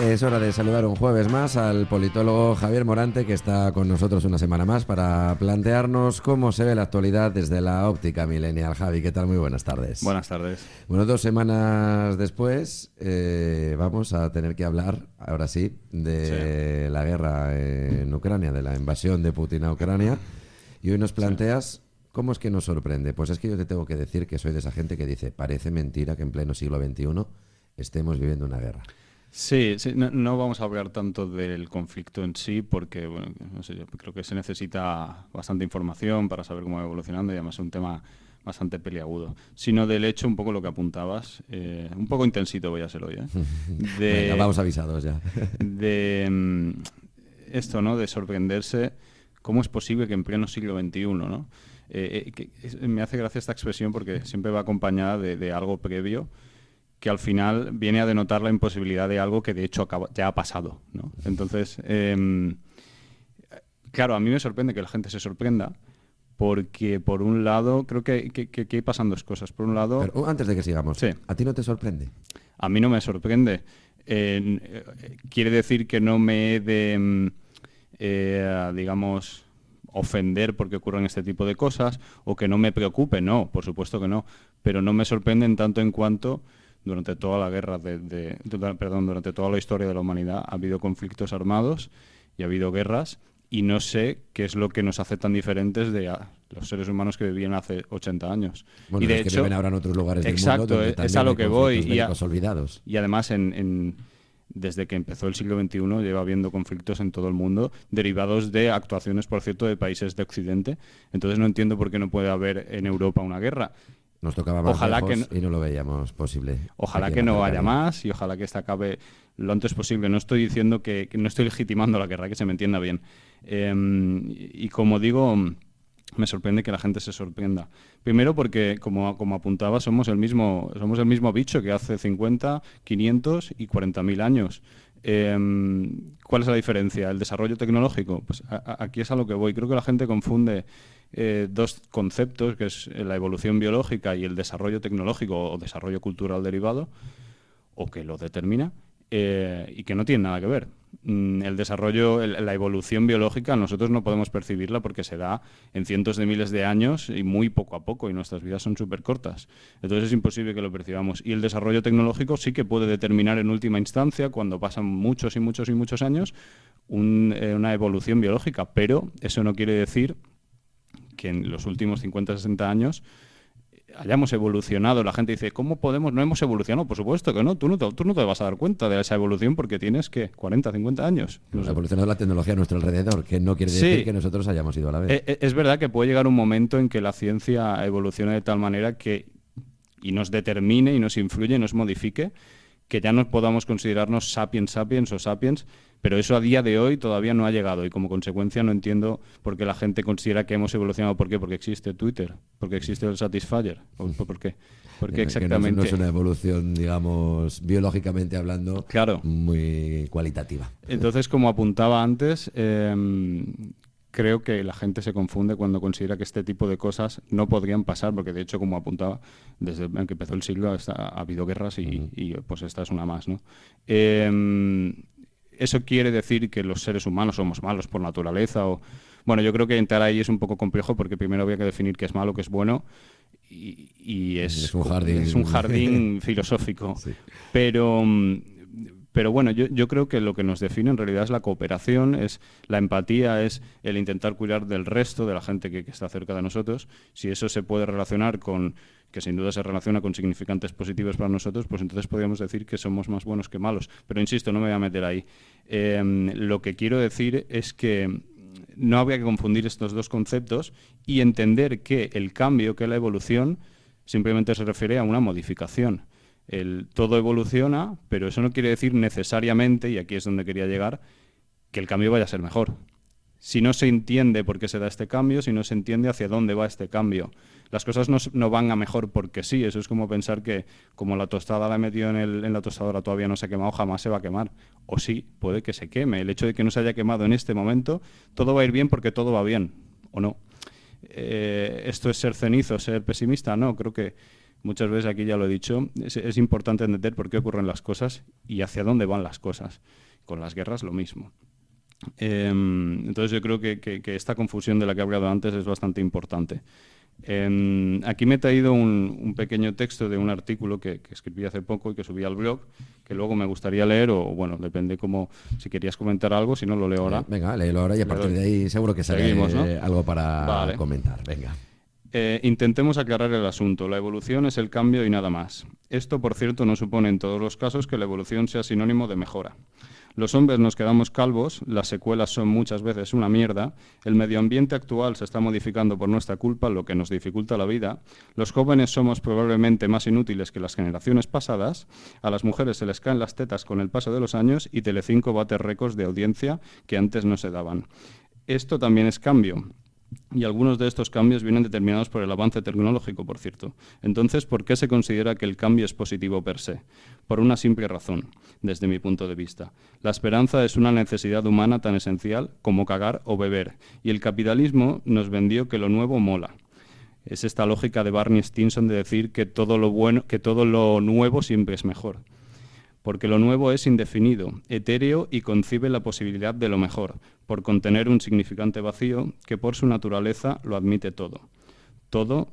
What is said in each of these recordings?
Es hora de saludar un jueves más al politólogo Javier Morante, que está con nosotros una semana más para plantearnos cómo se ve la actualidad desde la óptica millennial. Javi, ¿qué tal? Muy buenas tardes. Buenas tardes. Bueno, 2 semanas después vamos a tener que hablar, ahora sí, de la guerra en Ucrania, de la invasión de Putin a Ucrania. Y hoy nos planteas, ¿cómo es que nos sorprende? Pues es que yo te tengo que decir que soy de esa gente que dice, parece mentira que en pleno siglo XXI estemos viviendo una guerra. Sí, no vamos a hablar tanto del conflicto en sí porque, bueno, no sé, yo creo que se necesita bastante información para saber cómo va evolucionando y además es un tema bastante peliagudo, sino del hecho, un poco lo que apuntabas, un poco intensito voy a ser hoy, Venga, vamos avisados ya. de esto, ¿no? De sorprenderse, ¿cómo es posible que en pleno siglo XXI, ¿no? Me hace gracia esta expresión porque siempre va acompañada de algo previo que al final viene a denotar la imposibilidad de algo que de hecho ya ha pasado, ¿no? Entonces, claro, a mí me sorprende que la gente se sorprenda porque, por un lado, creo que pasan dos cosas. Por un lado... Pero antes de que sigamos, sí. ¿A ti no te sorprende? A mí no me sorprende. Quiere decir que no me he de, digamos, ofender porque ocurran este tipo de cosas o que no me preocupe. No, por supuesto que no. Pero no me sorprende en tanto en cuanto... Durante toda la guerra, durante toda la historia de la humanidad ha habido conflictos armados y ha habido guerras y no sé qué es lo que nos hace tan diferentes de los seres humanos que vivían hace 80 años. Bueno, y de los que hecho, viven ahora en otros lugares del exacto, mundo donde es a lo que voy. Olvidados. Y además, desde que empezó el siglo XXI lleva habiendo conflictos en todo el mundo derivados de actuaciones, por cierto, de países de Occidente. Entonces no entiendo por qué no puede haber en Europa una guerra. Nos tocaba más lejos y no lo veíamos posible. Ojalá que no haya más y ojalá que esta acabe lo antes posible. No estoy diciendo que no estoy legitimando la guerra, que se me entienda bien. Y como digo, me sorprende que la gente se sorprenda. Primero porque, como apuntaba, somos el mismo bicho que hace 50, 500 y 40.000 años. ¿Cuál es la diferencia? ¿El desarrollo tecnológico? Pues aquí es a lo que voy. Creo que la gente confunde dos conceptos, que es la evolución biológica y el desarrollo tecnológico o desarrollo cultural derivado, o que lo determina, y que no tienen nada que ver. El desarrollo, la evolución biológica, nosotros no podemos percibirla porque se da en cientos de miles de años y muy poco a poco, y nuestras vidas son súper cortas. Entonces es imposible que lo percibamos. Y el desarrollo tecnológico sí que puede determinar en última instancia, cuando pasan muchos y muchos y muchos años, una evolución biológica. Pero eso no quiere decir que en los últimos 50, 60 años hayamos evolucionado. La gente dice, ¿cómo podemos? ¿No hemos evolucionado? Por supuesto que no. Tú no te vas a dar cuenta de esa evolución porque tienes, ¿qué? 40, 50 años. No sé. Ha evolucionado la tecnología a nuestro alrededor, que no quiere decir que nosotros hayamos ido a la vez. Es verdad que puede llegar un momento en que la ciencia evolucione de tal manera y nos determine y nos influye y nos modifique, que ya no podamos considerarnos sapiens o sapiens, pero eso a día de hoy todavía no ha llegado y como consecuencia no entiendo por qué la gente considera que hemos evolucionado. ¿Por qué? Porque existe Twitter, porque existe el Satisfyer. ¿Por qué? Porque exactamente... No es una evolución, digamos, biológicamente hablando, claro, muy cualitativa. Entonces, como apuntaba antes, creo que la gente se confunde cuando considera que este tipo de cosas no podrían pasar, porque de hecho, como apuntaba, desde que empezó el siglo ha habido guerras y pues esta es una más, ¿no? ¿Eso quiere decir que los seres humanos somos malos por naturaleza? Bueno, yo creo que entrar ahí es un poco complejo porque primero había que definir qué es malo, qué es bueno y es un jardín filosófico. Sí. Pero bueno, yo creo que lo que nos define en realidad es la cooperación, es la empatía, es el intentar cuidar del resto, de la gente que está cerca de nosotros. Si eso se puede relacionar con, que sin duda se relaciona con significantes positivos para nosotros, pues entonces podríamos decir que somos más buenos que malos. Pero insisto, no me voy a meter ahí. Lo que quiero decir es que no habría que confundir estos dos conceptos y entender que el cambio, que la evolución, simplemente se refiere a una modificación. Todo evoluciona, pero eso no quiere decir necesariamente, y aquí es donde quería llegar, que el cambio vaya a ser mejor. Si no se entiende por qué se da este cambio, si no se entiende hacia dónde va este cambio, las cosas no van a mejor porque sí. Eso es como pensar que como la tostada la he metido en la tostadora todavía no se ha quemado, jamás se va a quemar. O sí, puede que se queme. El hecho de que no se haya quemado en este momento, todo va a ir bien porque todo va bien, ¿o no? ¿Esto es ser cenizo, ser pesimista? No, creo que Muchas veces aquí ya lo he dicho, es importante entender por qué ocurren las cosas y hacia dónde van las cosas. Con las guerras lo mismo. Entonces yo creo que esta confusión de la que he hablado antes es bastante importante. Aquí me he traído un pequeño texto de un artículo que escribí hace poco y que subí al blog, que luego me gustaría leer, o bueno, depende si querías comentar algo, si no lo leo ahora. Venga, léelo ahora y a partir de ahí seguro que sale algo para comentar. Venga. Intentemos aclarar el asunto. La evolución es el cambio y nada más. Esto, por cierto, no supone en todos los casos que la evolución sea sinónimo de mejora. Los hombres nos quedamos calvos, las secuelas son muchas veces una mierda, el medio ambiente actual se está modificando por nuestra culpa, lo que nos dificulta la vida, los jóvenes somos probablemente más inútiles que las generaciones pasadas, a las mujeres se les caen las tetas con el paso de los años y Telecinco bate récords de audiencia que antes no se daban. Esto también es cambio. Y algunos de estos cambios vienen determinados por el avance tecnológico, por cierto. Entonces, ¿por qué se considera que el cambio es positivo per se? Por una simple razón, desde mi punto de vista. La esperanza es una necesidad humana tan esencial como cagar o beber, y el capitalismo nos vendió que lo nuevo mola. Es esta lógica de Barney Stinson de decir que todo lo nuevo siempre es mejor. Porque lo nuevo es indefinido, etéreo y concibe la posibilidad de lo mejor, por contener un significante vacío que por su naturaleza lo admite todo. Todo,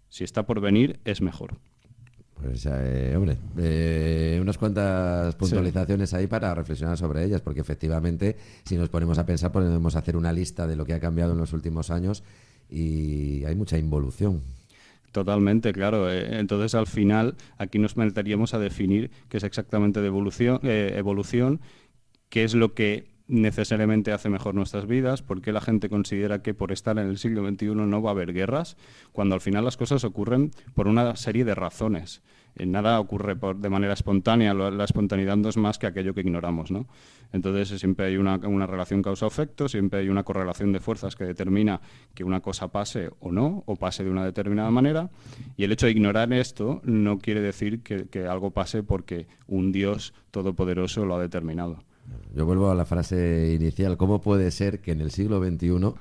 si está por venir, es mejor. Pues, hombre, unas cuantas puntualizaciones ahí para reflexionar sobre ellas, porque efectivamente, si nos ponemos a pensar, podemos hacer una lista de lo que ha cambiado en los últimos años y hay mucha involución. Totalmente, claro. Entonces, al final, aquí nos meteríamos a definir qué es exactamente de evolución, qué es lo que necesariamente hace mejor nuestras vidas, por qué la gente considera que por estar en el siglo XXI no va a haber guerras, cuando al final las cosas ocurren por una serie de razones. Nada ocurre de manera espontánea, la espontaneidad no es más que aquello que ignoramos, ¿no? Entonces siempre hay una relación causa-efecto, siempre hay una correlación de fuerzas que determina que una cosa pase o no, o pase de una determinada manera, y el hecho de ignorar esto no quiere decir que algo pase porque un Dios todopoderoso lo ha determinado. Yo vuelvo a la frase inicial, ¿cómo puede ser que en el siglo XXI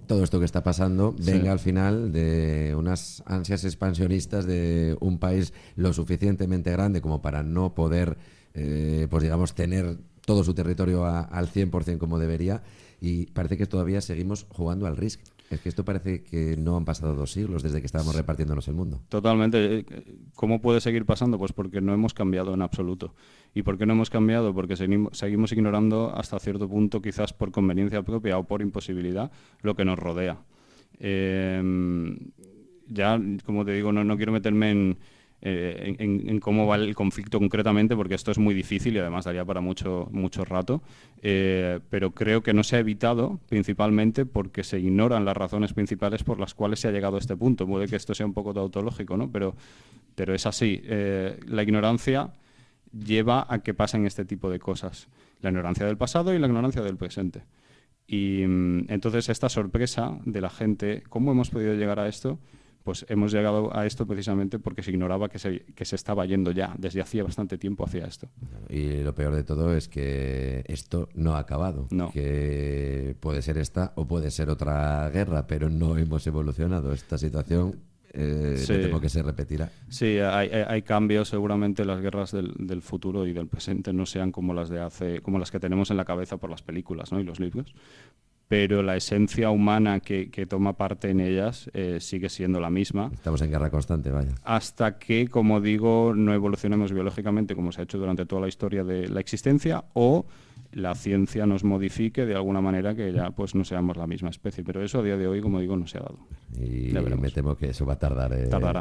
todo esto que está pasando venga al final de unas ansias expansionistas de un país lo suficientemente grande como para no poder, pues digamos, tener todo su territorio al 100% como debería, y parece que todavía seguimos jugando al Risk? Es que esto parece que no han pasado 2 siglos desde que estábamos repartiéndonos el mundo. Totalmente. ¿Cómo puede seguir pasando? Pues porque no hemos cambiado en absoluto. ¿Y por qué no hemos cambiado? Porque seguimos ignorando hasta cierto punto, quizás por conveniencia propia o por imposibilidad, lo que nos rodea. Ya, como te digo, no quiero meterme en cómo va el conflicto concretamente, porque esto es muy difícil y además daría para mucho rato, pero creo que no se ha evitado principalmente porque se ignoran las razones principales por las cuales se ha llegado a este punto. Puede que esto sea un poco tautológico, ¿no? Pero es así. La ignorancia lleva a que pasen este tipo de cosas. La ignorancia del pasado y la ignorancia del presente. Y entonces esta sorpresa de la gente, ¿cómo hemos podido llegar a esto? Pues hemos llegado a esto precisamente porque se ignoraba que se estaba yendo ya desde hacía bastante tiempo hacia esto. Y lo peor de todo es que esto no ha acabado. No. Que puede ser esta o puede ser otra guerra, pero no hemos evolucionado. Esta situación me temo que se repetirá. Sí, hay cambios. Seguramente las guerras del futuro y del presente no sean como las que tenemos en la cabeza por las películas, ¿no? Y los libros. Pero la esencia humana que toma parte en ellas sigue siendo la misma. Estamos en guerra constante, vaya. Hasta que, como digo, no evolucionemos biológicamente como se ha hecho durante toda la historia de la existencia, o la ciencia nos modifique de alguna manera que ya pues no seamos la misma especie. Pero eso a día de hoy, como digo, no se ha dado. Y me temo que eso va a tardar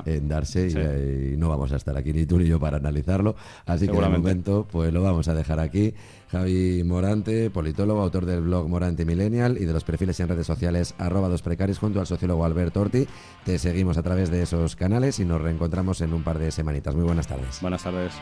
en darse, sí. y no vamos a estar aquí ni tú ni yo para analizarlo. Así que de momento pues lo vamos a dejar aquí. Javi Morante, politólogo, autor del blog Morante Millennial y de los perfiles en redes sociales @2precarios, junto al sociólogo Alberto Orti. Te seguimos a través de esos canales y nos reencontramos en un par de semanitas. Muy buenas tardes. Buenas tardes.